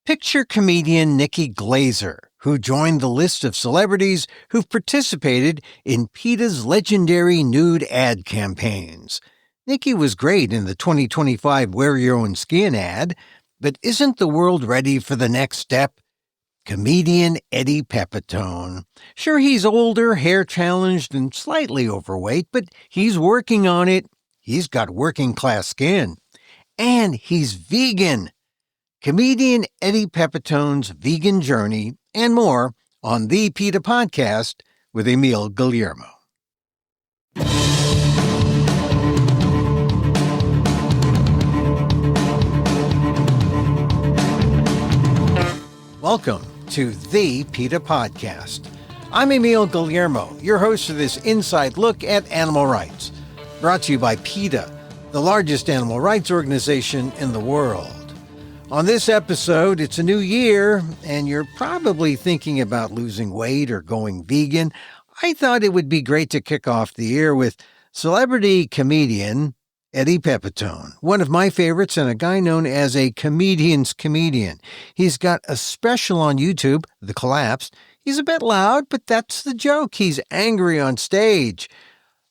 Picture comedian Nikki Glaser, who joined the list of celebrities who've participated in PETA's legendary Nude ad campaigns. Nikki was great in the 2025 Wear Your Own Skin ad, but isn't the world ready for the next step? Comedian Eddie Pepitone. Sure, he's older, hair-challenged, and slightly overweight, but he's working on it. He's got working-class skin. And he's vegan. Comedian Eddie Pepitone's vegan journey and more on the PETA podcast with Emil Guillermo. Welcome to the PETA podcast. I'm Emil Guillermo, your host for this inside look at animal rights, brought to you by PETA, the largest animal rights organization in the world. On this episode, it's a new year, and you're probably thinking about losing weight or going vegan. I thought it would be great to kick off the year with celebrity comedian Eddie Pepitone, one of my favorites and a guy known as a comedian's comedian. He's got a special on YouTube, The Collapse. He's a bit loud, but that's the joke. He's angry on stage,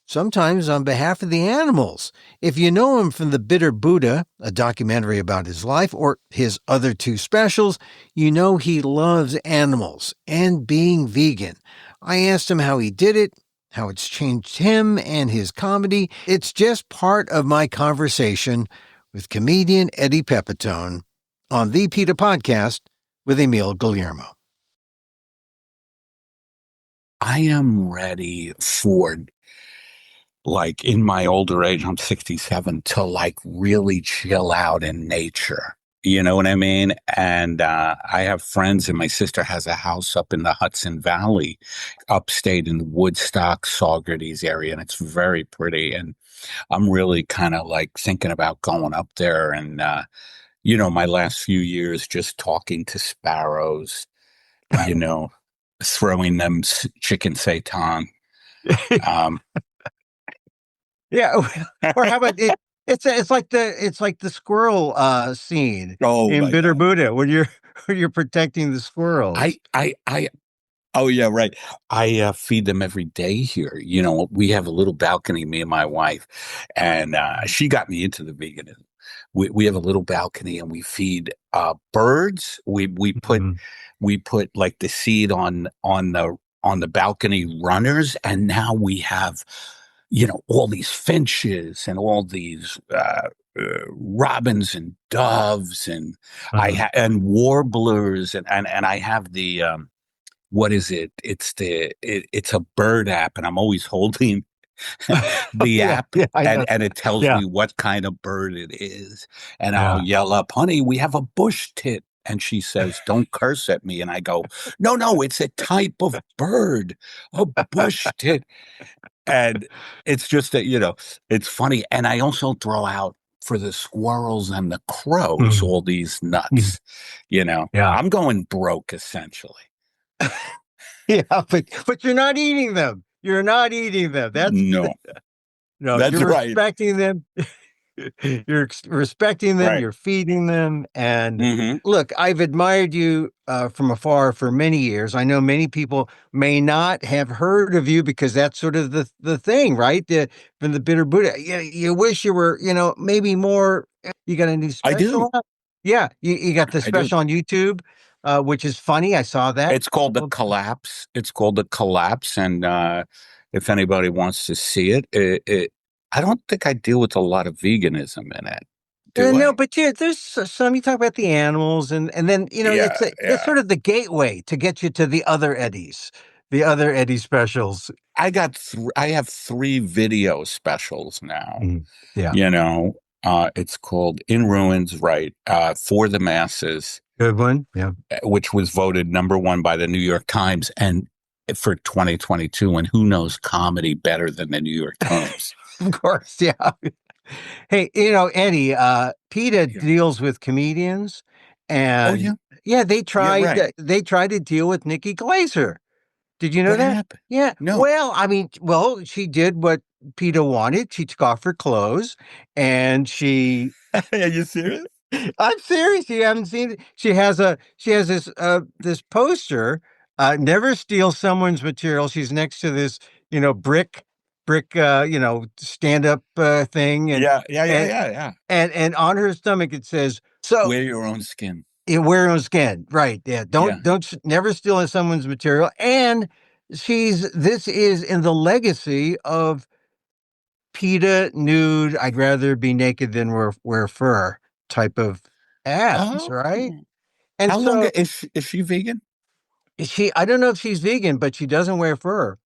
sometimes on behalf of the animals. If you know him from The Bitter Buddha, a documentary about his life, or his other two specials, you know he loves animals and being vegan. I asked him how he did it, how it's changed him and his comedy. It's just part of my conversation with comedian Eddie Pepitone on the PETA podcast with Emil Guillermo. I am ready for, in my older age, I'm 67, to really chill out in nature. You know what I mean? And I have friends, and my sister has a house up in the Hudson Valley, upstate in the Woodstock, Saugerties area, and it's very pretty. And I'm really kind of thinking about going up there. And, my last few years just talking to sparrows, throwing them chicken seitan. Yeah, or how about it? It's like the squirrel scene in Bitter Buddha when you're protecting the squirrels. Oh yeah, right. I feed them every day here. We have a little balcony, me and my wife, and she got me into the veganism. We have a little balcony, and we feed birds. We put the seed on the balcony runners, and now we have all these finches and all these robins and doves and and warblers and I have the what is it? It's a bird app, and I'm always holding the app, and it tells me what kind of bird it is, and I'll yell up, "Honey, we have a bush tit." And she says, "Don't curse at me." And I go, No, it's a type of bird, a bush tit. And it's just that, it's funny. And I also throw out for the squirrels and the crows all these nuts, I'm going broke essentially. Yeah, but you're not eating them. You're not eating them. That's no, that's you're right. Respecting them. You're respecting them. Right. You're feeding them. And look, I've admired you from afar for many years. I know many people may not have heard of you because that's sort of the thing, right? From the Bitter Buddha. You wish you were, maybe more. You got a new special? I do. Yeah, you got the special on YouTube, which is funny. I saw that. It's called The Collapse. And if anybody wants to see it, I don't think I deal with a lot of veganism in it. No, but there's some, you talk about the animals and then, it's sort of the gateway to get you to the other Eddie specials. I have 3 video specials now. Yeah. It's called In Ruins, right? For the Masses. Good one. Yeah. Which was voted #1 by the New York Times and for 2022. And who knows comedy better than the New York Times? Of course, yeah. Hey, Eddie, PETA deals with comedians, and they tried to deal with Nikki Glaser. Did you know what that? Happened? Yeah. No. Well, she did what PETA wanted. She took off her clothes, and she. Are you serious? I'm serious. You haven't seen it. She has this poster. Never steal someone's material. She's next to this, brick, stand up thing, Yeah, yeah, yeah, and yeah, yeah. and on her stomach it says, "So Wear your own skin. you wear your own skin." Right? Yeah. Yeah. Never steal someone's material. And this is in the legacy of PETA, Nude, I'd rather be naked than wear fur type of ads, Oh, right? And how long so is she vegan? I don't know if she's vegan, but she doesn't wear fur.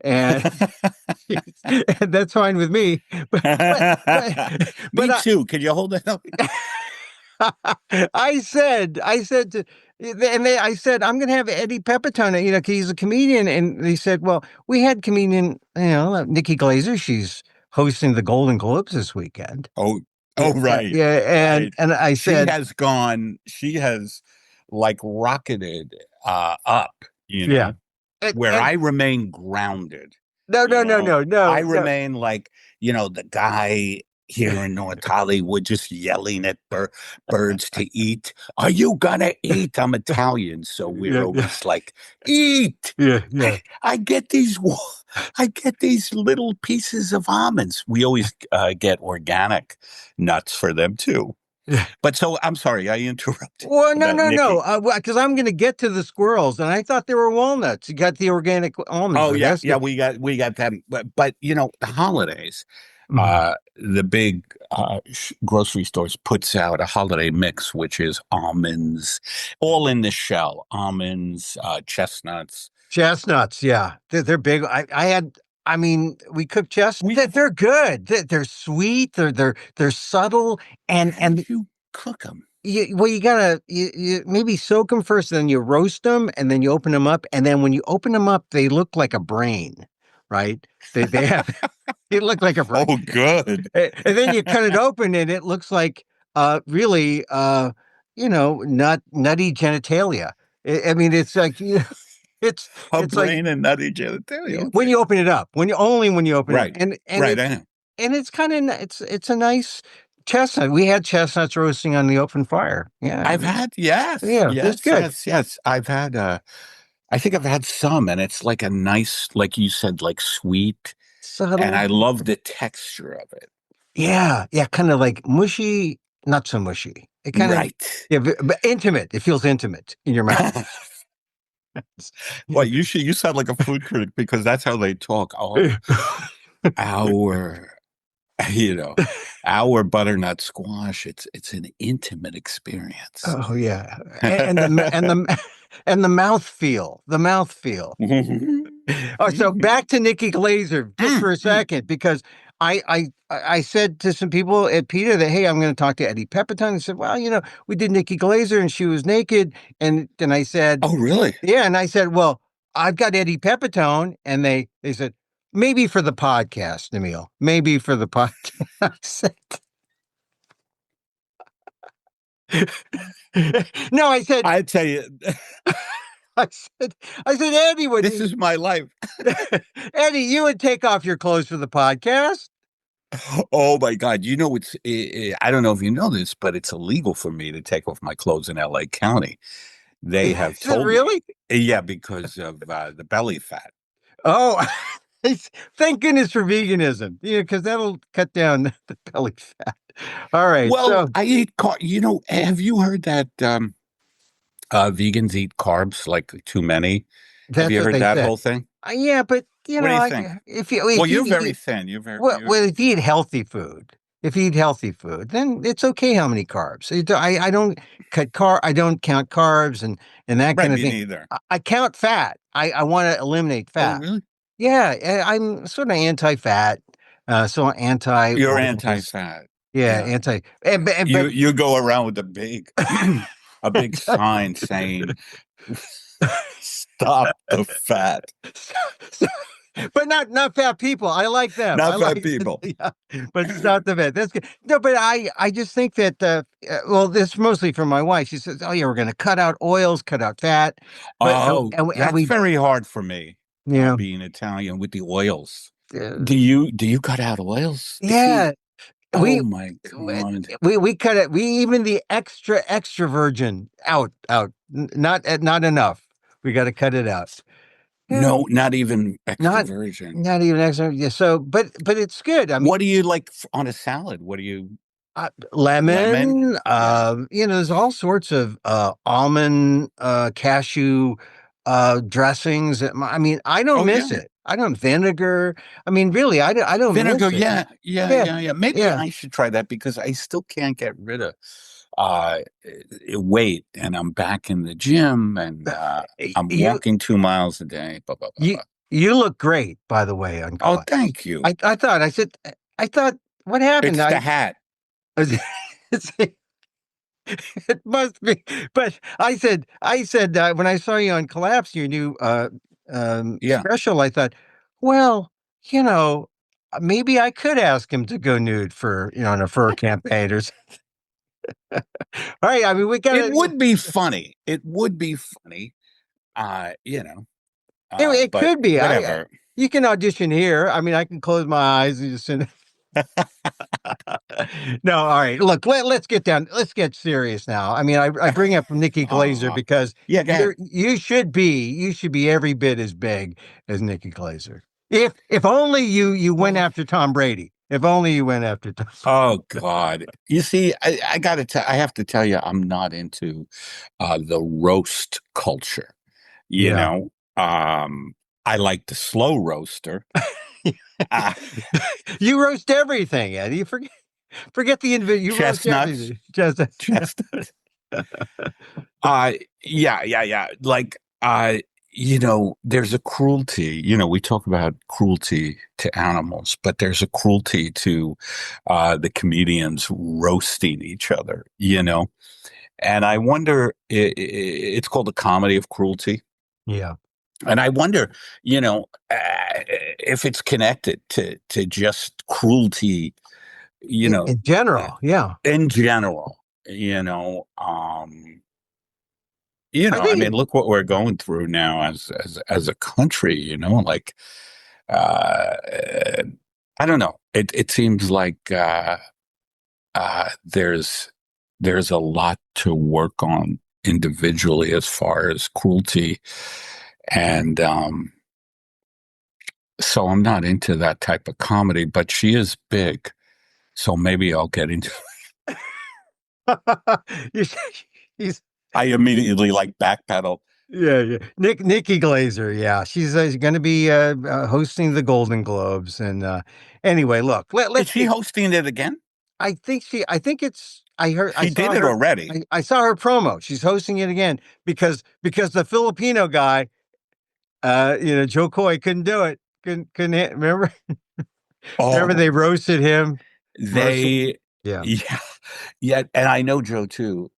And, and that's fine with me. But, but Me too. Can you hold that up? I said to, I said, I'm going to have Eddie Pepitone, 'cause he's a comedian. And they said, well, we had comedian, Nikki Glaser. She's hosting the Golden Globes this weekend. Oh, Yeah, oh, right, yeah, right. and I said, She has like rocketed up, yeah, where and I remain grounded. no, You no, no, know, no, I no, no. remain like, the guy here in North Hollywood just yelling at birds to eat. Are you gonna eat? I'm Italian, so we're Yeah, yeah, always like, eat. yeah, yeah, I get I get these little pieces of almonds. We always get organic nuts for them too. yeah. But so I'm sorry, I interrupted Well, no, about no, no, Nikki. because I'm going to get to the squirrels, and I thought they were walnuts. You got the organic almonds, Oh though. yeah, That's yeah, good. we got them. But the holidays, Mhm. the big grocery stores puts out a holiday mix, which is almonds, all in the shell, almonds, chestnuts. Chestnuts, yeah, they're big. I mean, we cook chestnuts. We They're good. They're sweet. They're subtle, How and did you cook them? you gotta you maybe soak them first, then you roast them, and then you open them up, and then when you open them up, they look like a brain, right? They have they look like a brain, Oh, good. and then you cut it open, and it looks like really nutty genitalia. I mean, it's like it's A it's like brain and nutty genitalia. when Okay. you open it up, when you open it, Right. and Right. I know. it's kind of it's a nice chestnut. We had chestnuts roasting on the open fire. Yeah, I've had, yes, yeah, it's yes, good. yes, yes. I've had, I think I've had some, and it's like a nice, like you said, like sweet, and Subtle. I love the texture of it. Yeah, yeah, kind of like mushy, not so mushy. It kind of Right. yeah, but intimate. It feels intimate in your mouth. Well, you sound like a food critic because that's how they talk. Oh, our, you know, our butternut squash. It's an intimate experience. Oh yeah, and the mouth feel, Oh, so back to Nikki Glaser just for a second, because I said to some people at PETA that, hey, I'm going to talk to Eddie Pepitone. They said, well, we did Nikki Glaser and she was naked, and then I said, Oh, really? yeah, and I said, well, I've got Eddie Pepitone, and they said maybe for the podcast, Emil, maybe for the podcast. No, I said, I tell you, I said, Eddie would, this is my life. Eddie, you would take off your clothes for the podcast. Oh my God. I don't know if you know this, but it's illegal for me to take off my clothes in LA County. They Is have it told me. really? Yeah, because of the belly fat. Oh, thank goodness for veganism. Yeah, because that'll cut down the belly fat. All right, Well, so I eat have you heard that vegans eat carbs like too many? Have that's you what heard they that said. whole thing? Yeah, but What do you think? Well, if you're you very eat thin. You're very you're well, if you eat healthy food, then it's okay how many carbs. I don't I don't count carbs and that right, kind of me thing. neither. I count fat. I want to eliminate Oh, fat. really? Yeah, I'm sort of anti-fat, so You're anti-oils. anti-fat. Yeah, Yeah. anti, You but you go around with a big a big sign saying stop the fat. so- but not fat people. I like them. I Not fat like, people. yeah, but it's not the fat. That's good. No, but I just think that well, this is mostly from my wife. She says, "Oh yeah, we're going to cut out oils, cut out fat," but Oh, and that's we very hard for me, yeah being Italian with the oils. uh, Do you cut out oils? yeah See, Oh we my God. we cut it. We even the extra virgin out. Not enough. We got to cut it out. Yeah, No, not even extra not virgin. not even extra. Yeah, so, but it's good. I mean, What do you like on a salad? What do you lemon? lemon. Yeah. There's all sorts of almond, cashew, dressings. I mean, I don't Oh miss yeah. it. I don't vinegar. I mean, really, I don't Vinegar, miss it. yeah, yeah, Yeah, yeah, yeah. Maybe yeah. I should try that because I still can't get rid of weight, and I'm back in the gym, and I'm You walking 2 miles a day. Blah blah blah you blah. you look great, by the way, on Oh, Collapse. thank you. I thought, what happened? It's the hat. It must be. But I said when I saw you on Collapse, your new Yeah. special, I thought, well, you know, maybe I could ask him to go nude for on a fur campaign or. All right, I mean, we It gotta. would be funny. It would be funny. Uh, you know, It but could be. whatever. You can audition here. I mean, I can close my eyes and just. No, all right. Look, let's get down. Let's get serious now. I mean, I bring up Nikki Glaser uh, because yeah, go ahead. you should be every bit as big as Nikki Glaser. If only you went Oh, after Tom Brady. If only you went after Tom. oh God. You see, I gotta tell I have to tell you, I'm not into the roast culture. You Yeah. know, I like the slow roaster. Uh, You roast everything, Eddie. You forget the individual. You roast chestnuts, everything. Just chestnuts. Yeah, yeah, yeah. Like, there's a cruelty. We talk about cruelty to animals, but there's a cruelty to the comedians roasting each other. And I wonder, it's called a comedy of cruelty. yeah. And I wonder, if it's connected to just cruelty, you know, In uh, general, yeah. in general, you know, um, I I think mean, look what we're going through now as a country, like, uh, I don't know. It seems like there's a lot to work on individually as far as cruelty, and so I'm not into that type of comedy. But she is big, so maybe I'll get into. you, he's I immediately like backpedal. yeah. Nikki Glaser, yeah, she's going to be hosting the Golden Globes, and anyway, look, Is let's she get. hosting it again? I think it's. I heard. I She saw did it her. already. I saw her promo. She's hosting it again because the Filipino guy, Joe Coy couldn't do it. Remember? Remember Oh, they roasted him. Roasted. they, Yeah. yeah, yeah, and I know Joe too.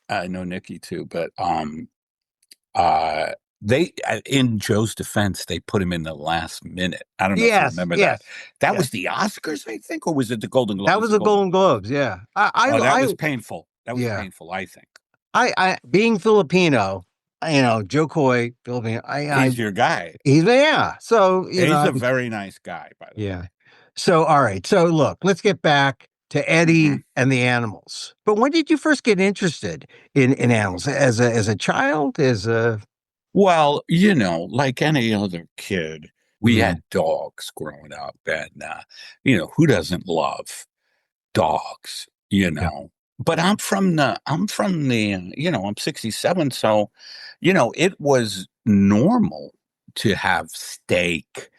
I know Nikki too, but uh, they in Joe's defense, they put him in the last minute. I don't know if you Yes. remember that. Yes. That Yes. was the Oscars, I think, or was it the Golden Globe? It That was was the the Golden Golden Globe. Globes. Yeah. Oh, that was painful. That was Yeah. painful, I think. I being Filipino, Joe Coy, Filipino. He's your guy. Yeah. So He's a very nice guy, by the way. yeah. So all right. So look, let's get back to Hmm. Eddie and the animals. But when did you first get interested in animals? As a child? As a Well, like any other kid, we mm, had dogs growing up, and who doesn't love dogs? yeah. But I'm 67, so it was normal to have steak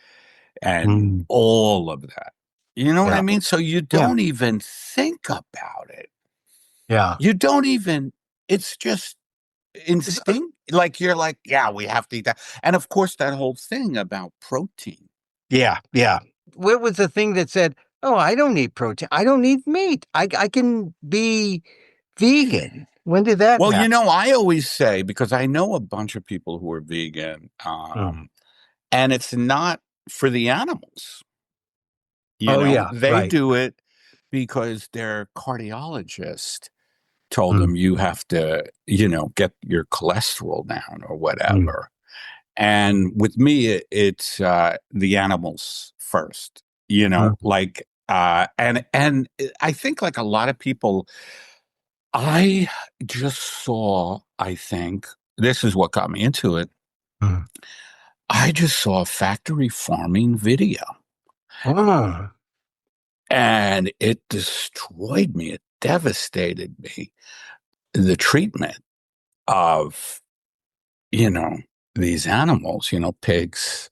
and Mm, all of that. You know what I yeah. mean? So you Yeah. don't even think about it. Yeah. You don't even. It's just instinct. Like you're like, yeah, we have to eat that. And of course, that whole thing about protein. Yeah. Yeah. What was the thing that said, "Oh, I don't need protein. I don't need meat. I can be vegan." When did that Well, happen? I always say, because I know a bunch of people who are vegan, Mm. and it's not for the animals. Oh yeah. They Right. do it because their cardiologist told Mm. them you have to, get your cholesterol down or Mm. whatever. And with me, it's the animals first, Mm. like And I think like a lot of people, I just saw, I think this is what got me into it. Mm. I just saw a factory farming video Oh, and it destroyed me. It devastated me. The treatment of, you know, these animals, pigs,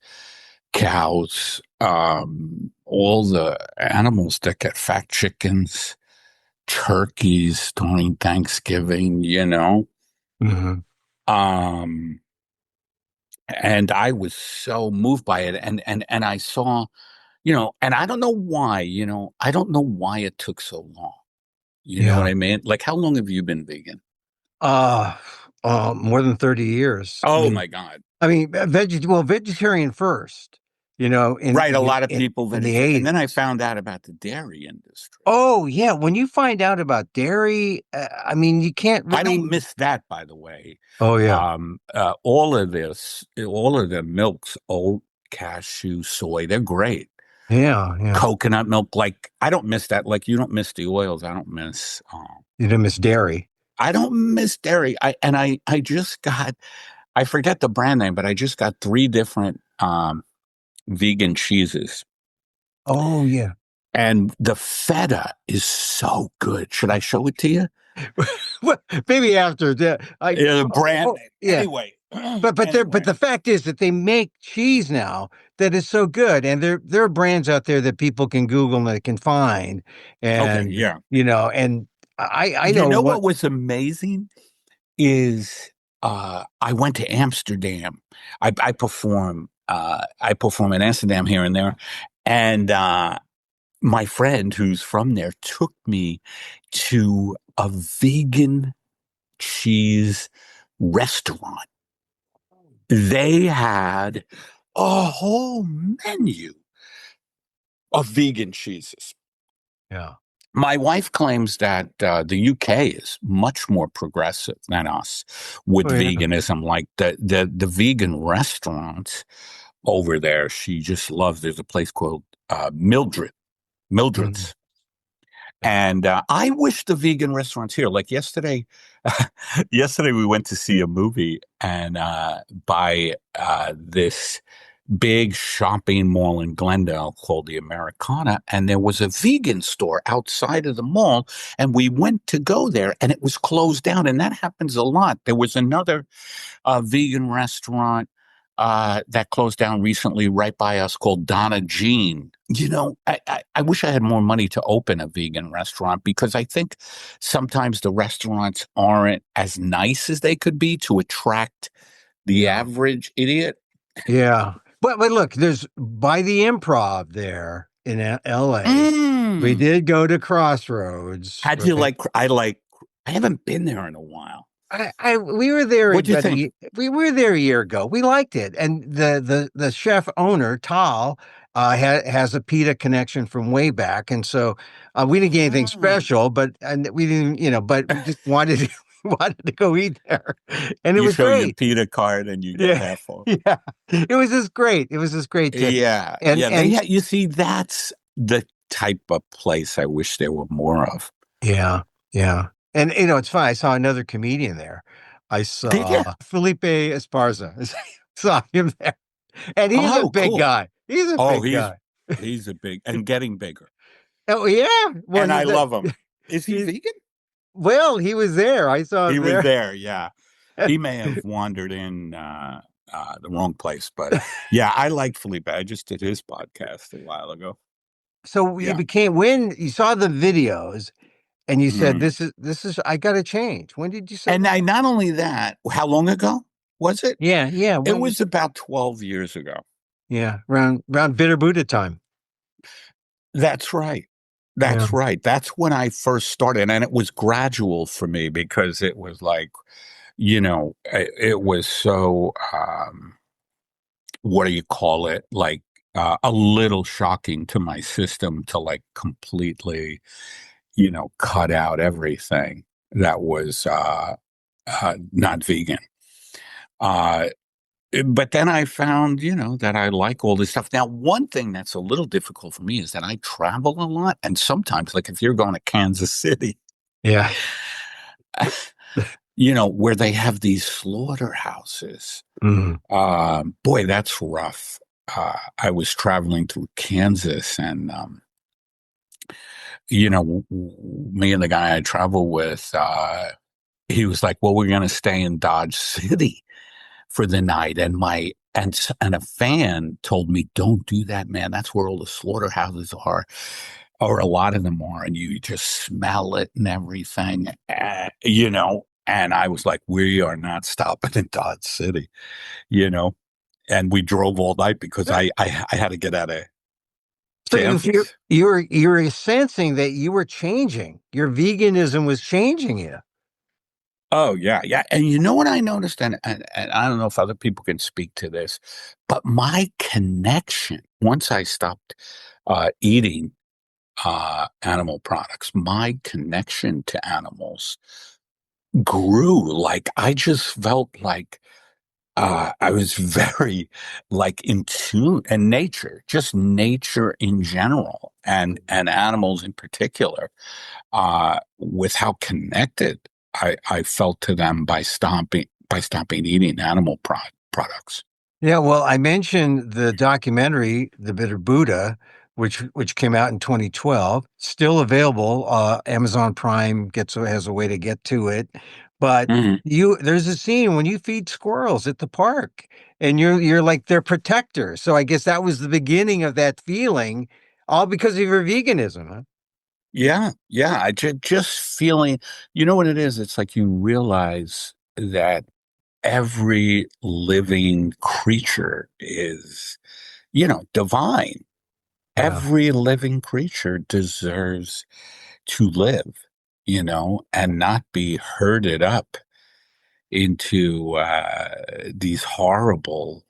cows, all the animals that get fat chickens, turkeys during Thanksgiving. mhm. Um, and I was so moved by it. And I saw, and I don't know why, I don't know why it took so long. You know what Yeah. I mean? Like, how long have you been vegan? Uh, more than 30 years. Oh my God. Vegetarian first, in Right. A in the lot of in, people in the vegetarian. And then I 80s. found out about the dairy industry. Oh, yeah, when you find out about dairy, I mean, you can't I don't really. miss that, by the way. Oh, yeah. All of the milks, oat, cashew, soy, they're great. Yeah, yeah. Coconut milk, like I don't miss that. Like you don't miss the oils. You don't miss dairy. I don't miss dairy. I just got, I forget the brand name, but I just got three different vegan cheeses. Oh, yeah. And the feta is so good. Should I show it to you? Well, maybe after that. Yeah, the brand name. Yeah. Anyway, But anyway. the fact is that they make cheese now that is so good, and there are brands out there that people can Google and they can find, Okay, and yeah. and I You know know what. what was amazing is I went to Amsterdam. I perform in Amsterdam here and there, and my friend who's from there took me to a vegan cheese restaurant. They had a whole menu of vegan cheeses. Yeah. My wife claims that the UK is much more progressive than us with Oh, yeah. veganism. Like the vegan restaurants over there, she just loves. There's a place called Mhm. Mildred's. Yeah. And I wish the vegan restaurants here, like yesterday, yesterday we went to see a movie and by this big shopping mall in Glendale called the Americana, and there was a vegan store outside of the mall, and we went to go there, and it was closed down, and that happens a lot. There was another vegan restaurant that closed down recently right by us called Donna Jean. I wish I had more money to open a vegan restaurant because I think sometimes the restaurants aren't as nice as they could be to attract the Yeah. average idiot. Yeah. But look, there's by the Improv there in LA. We Mm. did go to Crossroads, How do you right? like? I haven't been there in a while. We were there What do you think? we were there a year ago. We liked it, and the chef owner Tal has a PETA connection from way back, and so we didn't get anything Ah. special, and we didn't, but we just wanted to, wanted to go eat there, and it You was show your great. PETA card and you get Yeah, half off. yeah, it was just great. It was just great to, Yeah, and yeah. You see, that's the type of place I wish there were more of. yeah, yeah. And it's funny. I saw another comedian there. I Did saw you? Felipe Esparza. Saw him there. And he's a Oh, big cool. guy. He's a Oh, big guy. he's a big and getting bigger, Oh, yeah. Well, and I love him. Is he he vegan? he was there. I saw He him was there. there. Yeah, he may have wandered in the wrong place, but yeah, I like Felipe. I just did his podcast a while ago. So you Yeah. became when you saw the videos and you said, Mm. this is I gotta change. When did you say And that? I not only that, how long ago was it? Yeah, yeah. It When was was about 12 years ago. yeah, around Bitter Buddha time. That's right. Yeah. That's right. That's when I first started. And it was gradual for me because it was like, it was so, what do you call it? Like a little shocking to my system to like completely, cut out everything that was not vegan. Uh, But then I found, that I like all this stuff. Now, one thing that's a little difficult for me is that I travel a lot. And sometimes, like if you're going to Kansas City, Yeah. where they have these slaughterhouses, Mm. boy, that's rough. I was traveling through Kansas and, me and the guy I travel with, he was like, well, we're going to stay in Dodge City for the night. And a fan told me, don't do that, man. That's where all the slaughterhouses are, or a lot of them are. And you just smell it and everything, and I was like, we are not stopping in Dodge City, you know, and we drove all night because I had to get out of So Kansas. you were sensing that you were changing. Your veganism was changing you. Oh yeah, yeah. And you know what I noticed, and I don't know if other people can speak to this, but my connection once I stopped eating animal products, my connection to animals grew. Like I just felt like I was very like in tune and nature, just nature in general, and animals in particular, with how connected I felt to them by stopping eating animal products. Yeah, well, I mentioned the documentary, The Bitter Buddha, which came out in 2012, still available. Amazon Prime has a way to get to it. But Mhm. there's a scene when you feed squirrels at the park, and you're like their protector. So I guess that was the beginning of that feeling, all because of your veganism, huh? Yeah, yeah. I just feeling, you know what it is? It's like you realize that every living creature is, divine. Yeah. Every living creature deserves to live, and not be herded up into these horrible,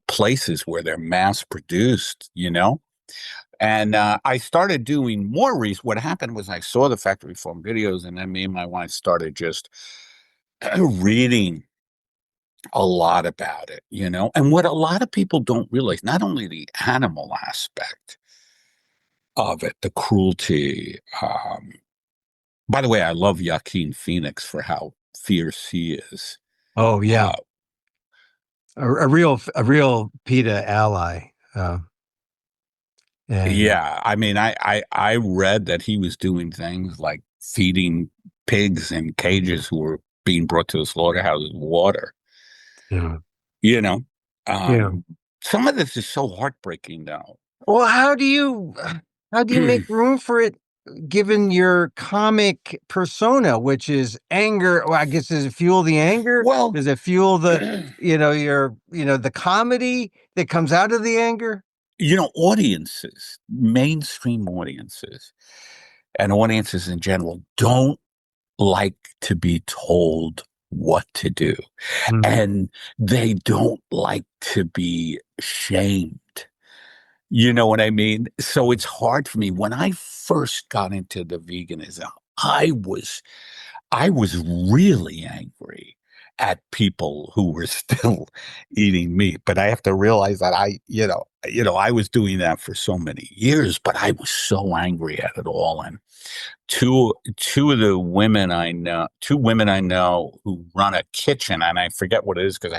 places where they're mass produced, And I started doing more research. What happened was I saw the factory farm videos, and then me and my wife started just reading a lot about it, And what a lot of people don't realize, not only the animal aspect of it, the cruelty. By the way, I love Joaquin Phoenix for how fierce he is. Oh yeah, Uh, a real PETA ally. And yeah, I mean, I read that he was doing things like feeding pigs in cages who were being brought to the slaughterhouses water. yeah, You know, yeah. um, some of this is so heartbreaking, though. Well, how do you make room for it given your comic persona, which is anger? Well, I guess does it fuel the anger? Well, Does it fuel the comedy that comes out of the anger? audiences, mainstream audiences, and audiences in general don't like to be told what to do, Mm. and they don't like to be shamed. You know what I mean? So it's hard for me. When I first got into the veganism, I was I was really angry at people who were still eating meat. But I have to realize that I was doing that for so many years, but I was so angry at it all. And two of the women I know, two women I know who run a kitchen, and I forget what it is because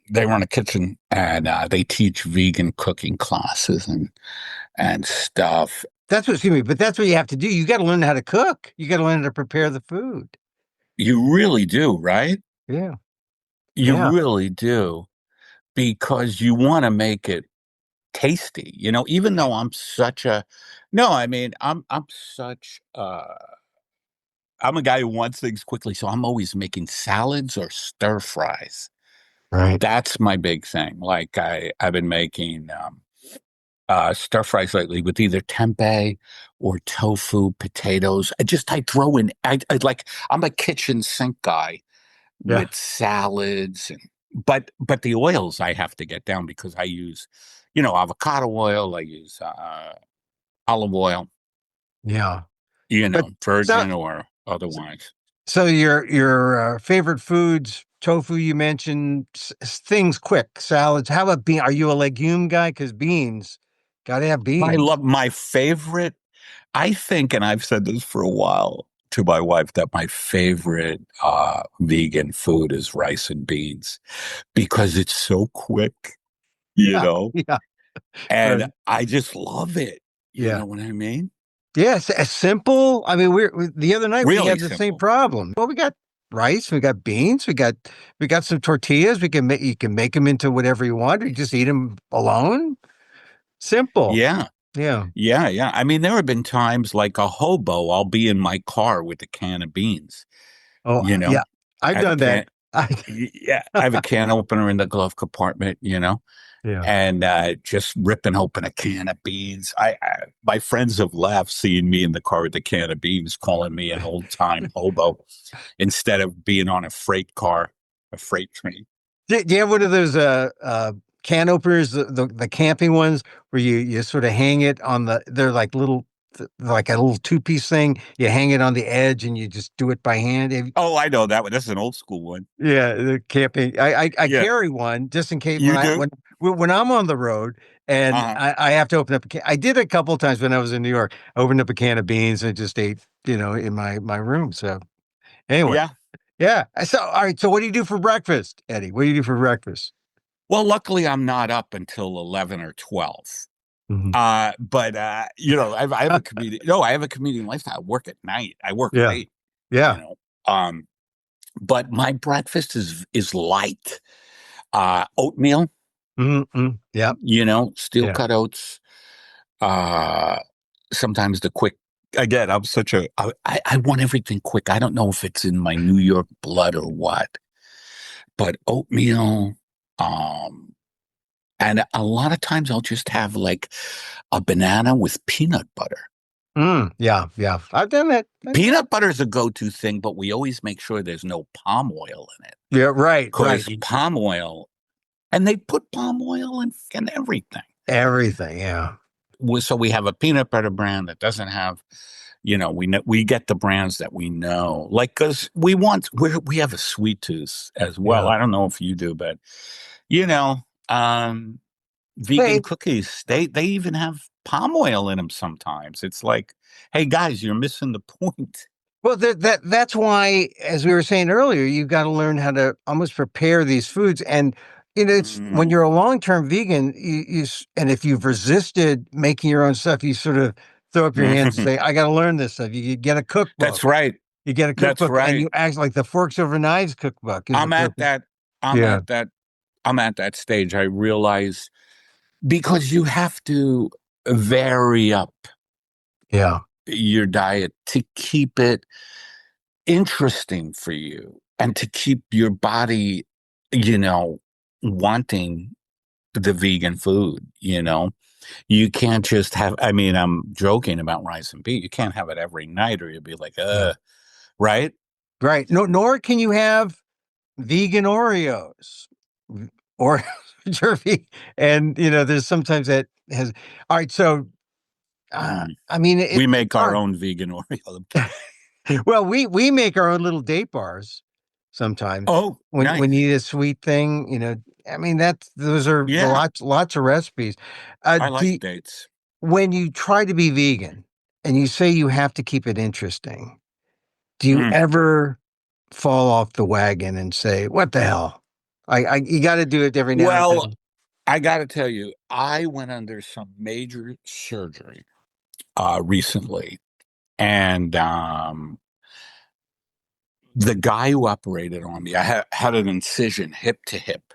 they run a kitchen and they teach vegan cooking classes and stuff. Excuse me, but that's what you have to do. You got to learn how to cook. You got to learn how to prepare the food. You really do, right? Yeah, You yeah, really do, because you want to make it tasty, even though I'm such a no, I mean, I'm such I'm a guy who wants things quickly, so I'm always making salads or stir fries. right. That's my big thing. Like I've been making stir fries lately with either tempeh or tofu, potatoes. I throw in I'm a kitchen sink guy Yeah, with salads but the oils I have to get down because I use, avocado oil, I use olive oil, yeah. But so virgin or otherwise. So your favorite foods, tofu you mentioned, things quick, salads. How about bean? Are you a legume guy? Because beans, gotta have I beans. love my favorite. I think, and I've said this for a while to my wife, that my favorite vegan food is rice and beans because it's so quick, you Yeah, know, yeah, and right. I just love it. You Yeah. know what I mean? Yes, as simple. I mean, the other night we Really had the same simple. problem. Well, we got rice, we got beans, we got some tortillas. We can make you can make them into whatever you want, or you just eat them alone. Simple. Yeah. Yeah. Yeah. Yeah. I mean, there have been times like a hobo, I'll be in my car with a can of beans, Oh, you know, yeah. I've I have a done that. can. Yeah. I have a can opener in the glove compartment, Yeah. and just ripping open a can of beans. My friends have laughed seeing me in the car with a can of beans, calling me an old time hobo instead of being on a freight car, a freight train. Do you have one of those can openers, the camping ones where you sort of hang it on they're like little like a little two-piece thing. You hang it on the edge and you just do it by hand. Oh, I know that one. That's an old school one. Yeah, the camping. I Yeah, carry one just in case you do. when I'm on the road and Uh huh. I have to open up a can. I did a couple of times when I was in New York. I opened up a can of beans and just ate, in my room. So anyway, Yeah. yeah. So all right. So what do you do for breakfast, Eddie? What do you do for breakfast? Well, luckily, I'm not up until 11 or 12. Hmm. But I have a comedian. No, I have a comedian lifestyle. I work at night. I work Yeah, late. You yeah. know. Um, but my breakfast is light. Oatmeal. Yeah, Steel yeah. cut oats. Uh, Sometimes the quick. Again, I'm such a. I want everything quick. I don't know if it's in my New York blood or what, but oatmeal. Um, and a lot of times I'll just have like a banana with peanut butter. Yeah, yeah. I've done that. Peanut butter is a go-to thing, but we always make sure there's no palm oil in it Yeah, right, right. because palm oil, and they put palm oil in everything. Everything. Yeah, So we have a peanut butter brand that doesn't have, we get the brands that we know, like because we have a sweet tooth as well. yeah. I don't know if you do, but you know, vegan Hey, cookies they even have palm oil in them sometimes. It's like, hey guys, you're missing the point. well, that's why, as we were saying earlier, you've got to learn how to almost prepare these foods. And it's when Mm. you're a long-term vegan, and if you've resisted making your own stuff, you sort of throw up your hands and say, "I got to learn this stuff." You get a That's cookbook. right. You get a That's cookbook, and right. you act like the Forks Over Knives cookbook is the I'm at perfect. that. I'm Yeah, at that. I'm at that stage. I realize because you have to vary up yeah. your diet to keep it interesting for you and to keep your body, you know, wanting the vegan food. You can't just have, I mean, I'm joking about rice and beef. You can't have it every night or you'll be like, Yeah. right? Right. No, nor can you have vegan Oreos or jerky. And there's sometimes that has. All right. So, Mm. I mean, We it's make our hard. own vegan Oreo. I'm kidding. Well, we make our own little date bars sometimes Oh, when nice. you need a sweet thing. I mean, those are the Yeah, lots of recipes. I like Do dates. When you try to be vegan and you say you have to keep it interesting, do you Mm. ever fall off the wagon and say, "What the hell"? You got to do it every now and Well, then. I got to tell you, I went under some major surgery recently, and the guy who operated on me, I had an incision hip to hip.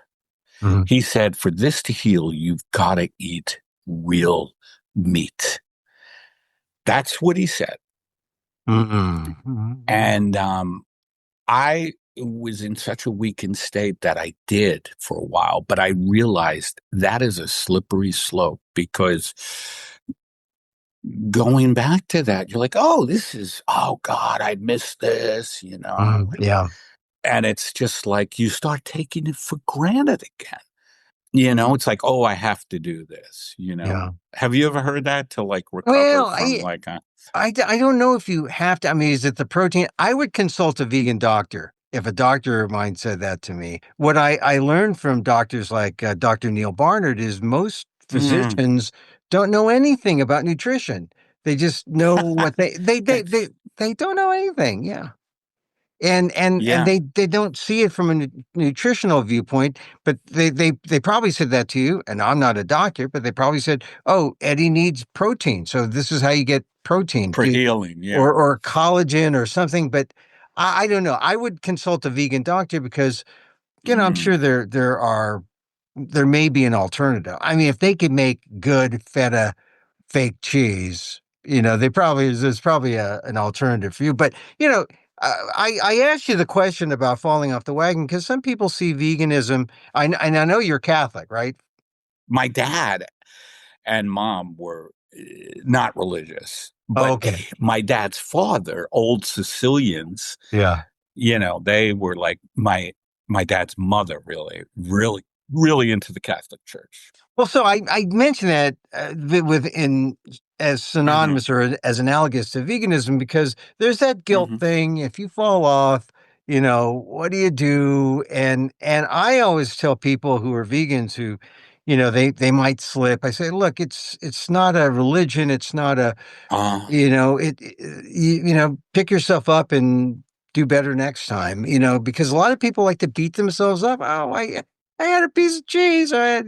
Mhm. He said, for this to heal, you've got to eat real meat. That's what he said. Mhm. Mhm. And I was in such a weakened state that I did for a while, but I realized that is a slippery slope because going back to that, you're like, oh God, I missed this. Yeah. And it's just like you start taking it for granted again. It's like, oh, I have to do this. Yeah. Have you ever heard that to like recover Well, from like a I don't know if you have to. I mean, is it the protein? I would consult a vegan doctor if a doctor of mine said that to me. What I learned from doctors like Dr. Neil Barnard is most Mm. physicians don't know anything about nutrition. They just know what That's they don't know anything. Yeah. And yeah, they don't see it from a nutritional viewpoint, but they probably said that to you. And I'm not a doctor, but they probably said, "Oh, Eddie needs protein, so this is how you get protein, for healing. Yeah. or collagen or something." But I don't know. I would consult a vegan doctor because I'm Mm. sure there may be an alternative. I mean, if they could make good feta fake cheese. There's probably an alternative for you. But I asked you the question about falling off the wagon because some people see veganism. And I know you're Catholic, right? My dad and mom were not religious, Oh, but okay. my dad's father, old Sicilians, Yeah. they were like my dad's mother, really, really, really into the Catholic Church. Well, so I mentioned that within as Hmm. synonymous or as analogous to veganism because there's that guilt Hmm. thing. If you fall off, what do you do? And I always tell people who are vegans who, they might slip. I say, look, it's not a religion. It's not a Uh, pick yourself up and do better next time, because a lot of people like to beat themselves up. Oh, I had a piece of cheese. I had,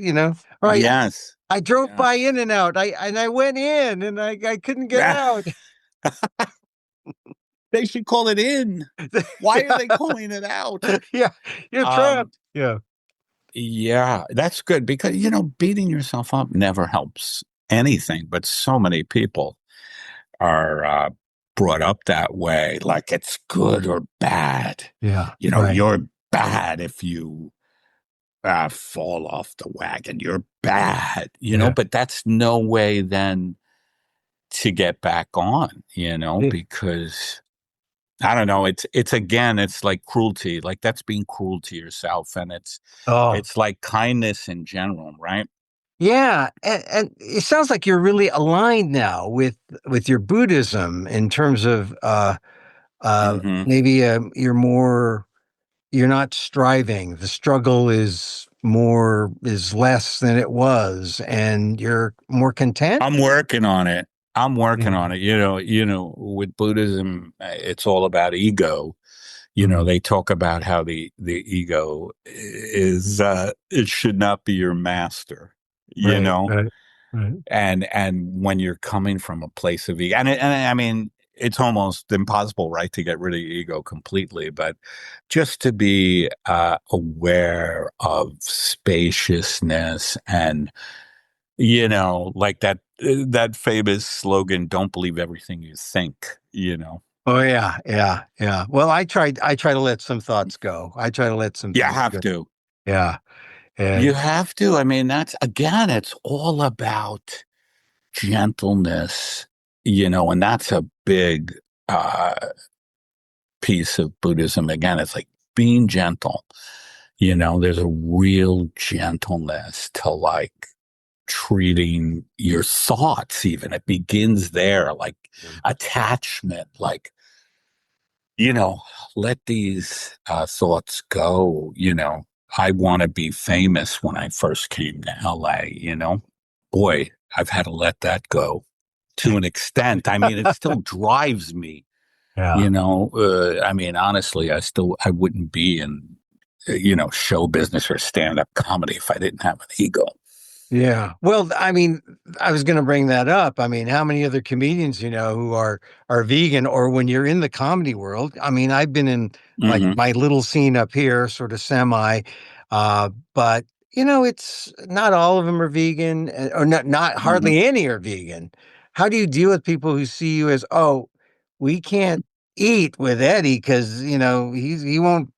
or yes, I drove by yes. In-N-Out. I went in and I couldn't get out. They should call it in. Why are they calling it out? Yeah, you're Um, trapped. Yeah. yeah, that's good because beating yourself up never helps anything. But so many people are brought up that way, like it's good or bad. Yeah. Right. You're bad if you fall off the wagon. You're bad, Yeah. but that's no way then to get back on, Yeah. because I don't know. It's again, it's like cruelty. Like that's being cruel to yourself, and Oh, it's like kindness in general, right? yeah. And it sounds like you're really aligned now with your Buddhism in terms of Hmm. maybe you're not striving. The struggle is less than it was, and you're more content. I'm working on it. I'm working Yeah. on it. With Buddhism, it's all about ego. Mhm. They talk about how the ego is it should not be your master. You Right. know, Right. Right. and when you're coming from a place of ego, and I mean, it's almost impossible, right, to get rid of your ego completely, but just to be aware of spaciousness and like that famous slogan, "Don't believe everything you think." Oh yeah, yeah, yeah. Well, I try to let some thoughts go. I try to let some You things have go. to. Yeah. You And have to. I mean, that's again, it's all about gentleness, and that's a big uh piece of Buddhism. Again, it's like being gentle. There's a real gentleness to like treating your thoughts, even. It begins there, like attachment, like, you know, let these thoughts go. I want to be famous when I first came to LA, boy, I've had to let that go to an extent. I mean, it still drives me. yeah. I mean, honestly, I wouldn't be in, show business or stand up comedy if I didn't have an ego. Yeah. Well, I mean, I was going to bring that up. I mean, how many other comedians who are vegan or when you're in the comedy world? I mean, I've been in like Hmm. my little scene up here, sort of semi, but it's not all of them are vegan, or not Hmm. hardly any are vegan. How do you deal with people who see you as, oh, we can't eat with Eddie because he won't,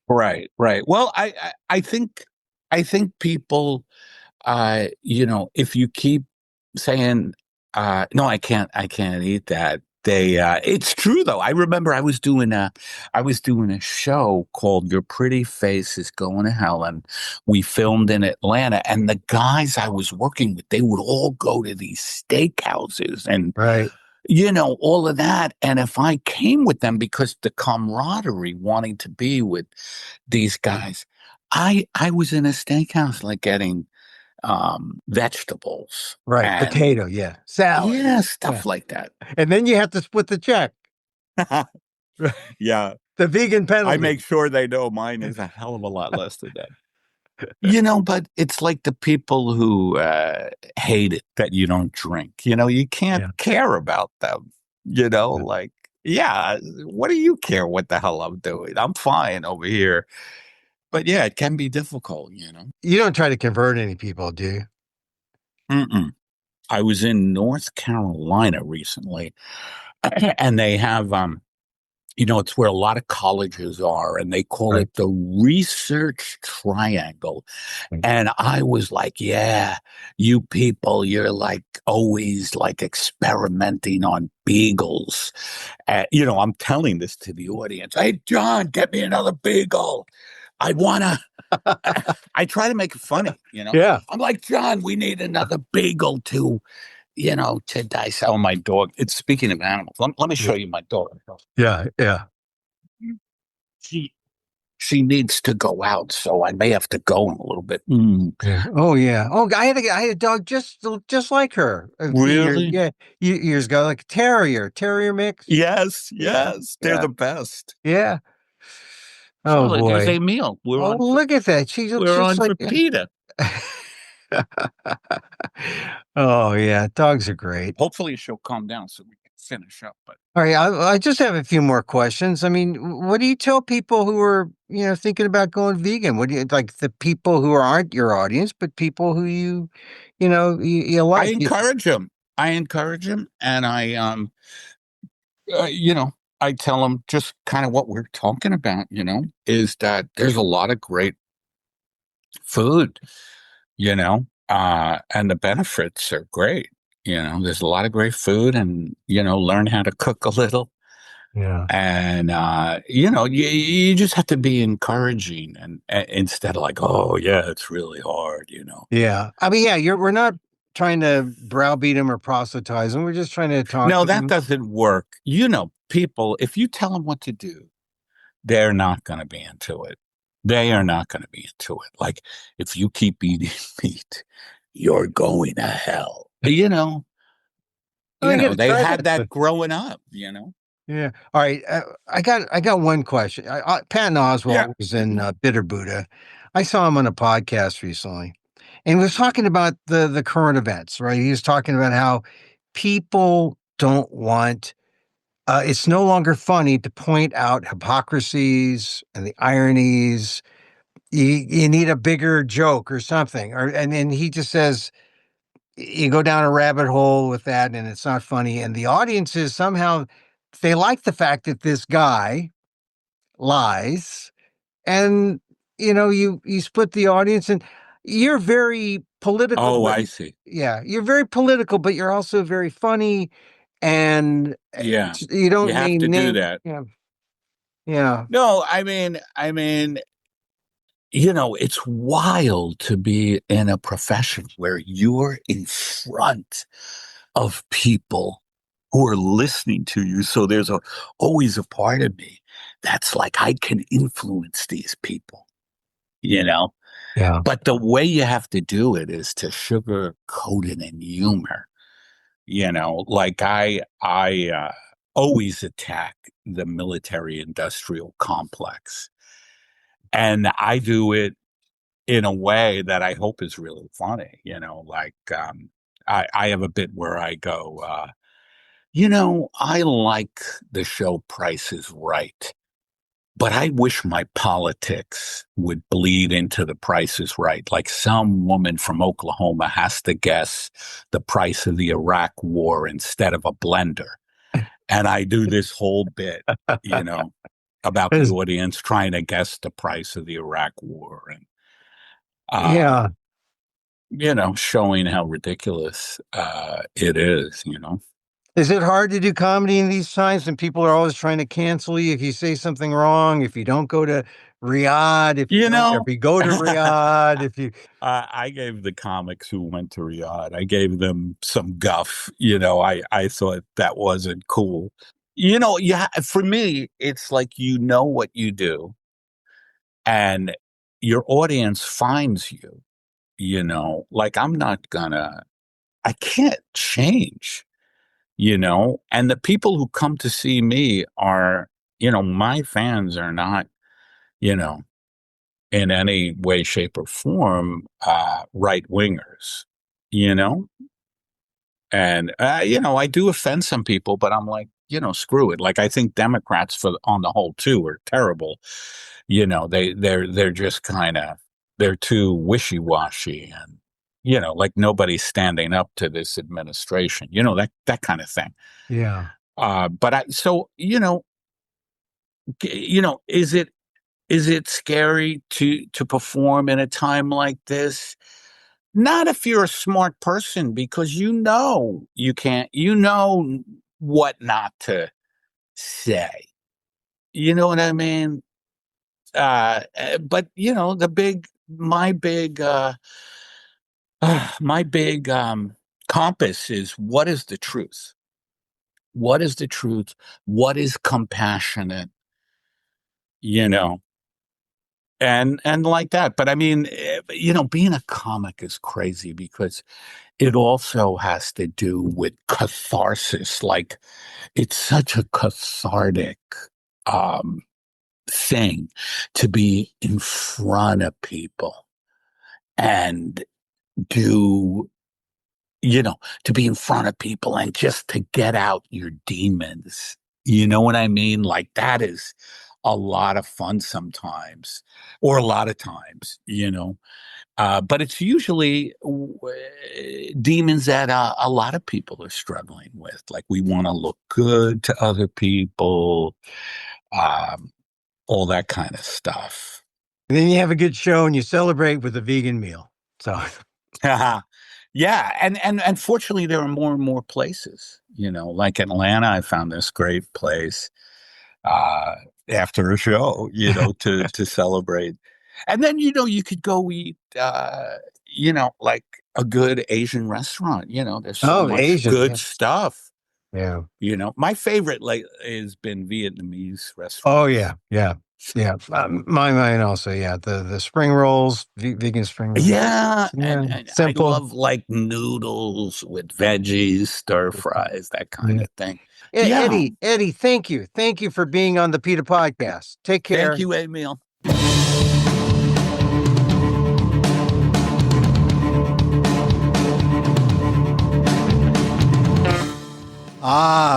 Right, right. Well, I think people, if you keep saying, no, I can't eat that, It's true though. I remember I was doing a show called Your Pretty Face is Going to Hell, and we filmed in Atlanta. And the guys I was working with, they would all go to these steakhouses and, Right. all of that. And if I came with them because the camaraderie wanting to be with these guys, I was in a steakhouse like getting vegetables Right. and Potato. Yeah. Salad. yeah, Yeah. stuff like that. And then you have to split the check. Yeah. The vegan I penalty. make sure they know mine is a hell of a lot less than that. But it's like the people who hate it that you don't drink. You can't Yeah. care about them. Like, yeah, what do you care what the hell I'm doing? I'm fine over here. But yeah, it can be difficult. You don't try to convert any people, do you? Mm-mm. I was in North Carolina recently, and they have it's where a lot of colleges are, and they call Right. it the research triangle. Right. And I was like, yeah, you people, you're like always like experimenting on beagles. I'm telling this to the audience. Hey, John, get me another beagle. I wanna. I try to make it funny. Yeah. I'm like, John, we need another beagle to dice. Oh, my dog. It's speaking of animals. Let me show you my dog. Yeah. Yeah. She she needs to go out, so I may have to go in a little bit. Mm. Yeah. Oh yeah. Oh, I had a dog just like her a few years. Really? Yeah, years ago, like a terrier mix. Yes, Yeah. yes. They're Yeah. the best. Yeah. Oh So there's boy. Emil. We're Oh, on for look at that. She looks we're just on like. for PETA. Oh yeah, dogs are great. Hopefully she'll calm down so we can finish up. But All right, I just have a few more questions. I mean, what do you tell people who are, thinking about going vegan? What do you like the people who aren't your audience, but people who you I like? encourage him. And uh, you know, I tell them just kind of what we're talking about. Is that there's a lot of great food. And the benefits are great. There's a lot of great food, and learn how to cook a little. Yeah. And you just have to be encouraging, and instead of like, oh yeah, it's really hard. Yeah. I mean, yeah, we're not trying to browbeat them or proselytize them. We're just trying to talk No, to that them. doesn't work. People, if you tell them what to do, they're not going to be into it. They are not going to be into it. Like, if you keep eating meat, you're going to hell. Oh, you got to They try had that. that growing up. Yeah. All right. I got one question. Patton Yeah. Oswalt was in Bitter Buddha. I saw him on a podcast recently, and he was talking about the current events. Right. He was talking about how people don't want. It's no longer funny to point out hypocrisies and the ironies. You need a bigger joke or something. And then he just says you go down a rabbit hole with that, and it's not funny. And the audiences somehow they like the fact that this guy lies, and you split the audience, and you're very political, Oh, but I see. yeah, you're very political, but you're also very funny, and Yeah. you You don't have to do name. that. Yeah, yeah, No, I mean, it's wild to be in a profession where you're in front of people who are listening to you. So there's always a part of me that's like, I can influence these people, you know? yeah, But the way you have to do it is to sugarcoat it in humor. Like I always attack the military industrial complex. And I do it in a way that I hope is really funny. Like I have a bit where I go, I like the show Price is Right, but I wish my politics would bleed into the Price is Right. Like some woman from Oklahoma has to guess the price of the Iraq war instead of a blender. And I do this whole bit, you know, about the It's- audience trying to guess the price of the Iraq war. And uh, yeah. showing how ridiculous it is. Is it hard to do comedy in these times when people are always trying to cancel you if you say something wrong, if you don't go to Riyadh, You if know, you go to Riyadh, if you I gave the comics who went to Riyadh, I gave them some guff. I thought that wasn't cool. Yeah, for me, it's like what you do, and your audience finds you. Like I can't change. And the people who come to see me are, my fans are not, you know, in any way, shape, or form, right wingers, you know? And, I do offend some people, but I'm like, screw it. Like, I think Democrats on the whole too are terrible. They're just they're too wishy-washy and, like nobody's standing up to this administration, that kind of thing. yeah. But is it scary to perform in a time like this? Not if you're a smart person, because you can't, what not to say. You know what I mean? But my big compass is, what is the truth? What is the truth? What is compassionate? You know, and like that. But I mean, being a comic is crazy because it also has to do with catharsis. Like, it's such a cathartic um thing to be in front of people and do to be in front of people and just to get out your demons. You know what I mean? Like, that is a lot of fun sometimes, or a lot of times, but it's usually demons that a lot of people are struggling with. Like, we want to look good to other people, um, all that kind of stuff. And then you have a good show and you celebrate with a vegan meal. So Yeah, and fortunately, there are more and more places. Like Atlanta, I found this great place uh, after a show, to celebrate. And then, you could go eat, like a good Asian restaurant. There's so oh, much Asian. good Yeah. stuff. Yeah. My favorite has been Vietnamese Oh restaurants. yeah. Yeah. Yeah. Mine also. Yeah. The spring rolls, vegan spring rolls. Yeah, Yeah. and I Simple. love like noodles with veggies, stir fries, that kind Yeah. of thing. Yeah. Eddie, thank you. Thank you for being on the PETA podcast. Take Thank care. you, Emil.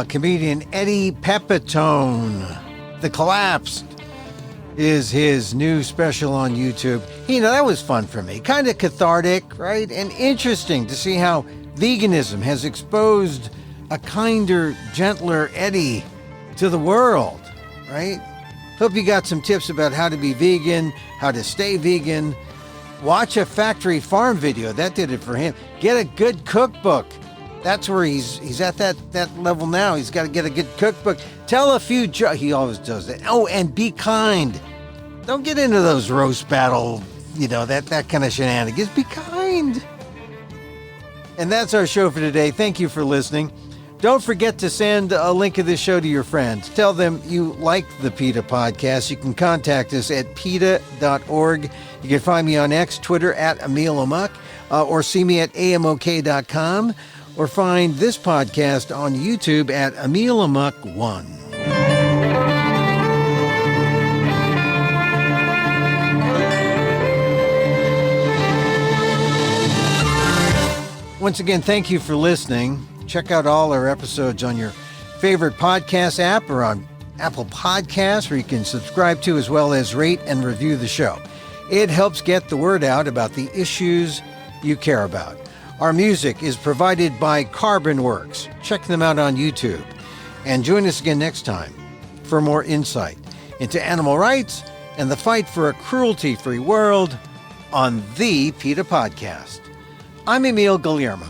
Comedian Eddie Pepitone. The Collapsed is his new special on YouTube. That was fun for me. Kind of cathartic, right? And interesting to see how veganism has exposed a kinder, gentler Eddie to the world, right? Hope you got some tips about how to be vegan, how to stay vegan. Watch a factory farm video. That did it for him. Get a good cookbook. That's where he's at that level now. He's got to get a good cookbook. Tell a few jokes. He always does that. Oh, and be kind. Don't get into those roast battle, that kind of shenanigans. Be kind. And that's our show for today. Thank you for listening. Don't forget to send a link of this show to your friends. Tell them you like the PETA podcast. You can contact us at PETA.org. You can find me on X, Twitter at Emil Amok, or see me at amok.com, or find this podcast on YouTube at Emil Amok 1. Once again, thank you for listening. Check out all our episodes on your favorite podcast app or on Apple Podcasts, where you can subscribe to as well as rate and review the show. It helps get the word out about the issues you care about. Our music is provided by Carbon Works. Check them out on YouTube. And join us again next time for more insight into animal rights and the fight for a cruelty-free world on the PETA Podcast. I'm Emil Guillermo.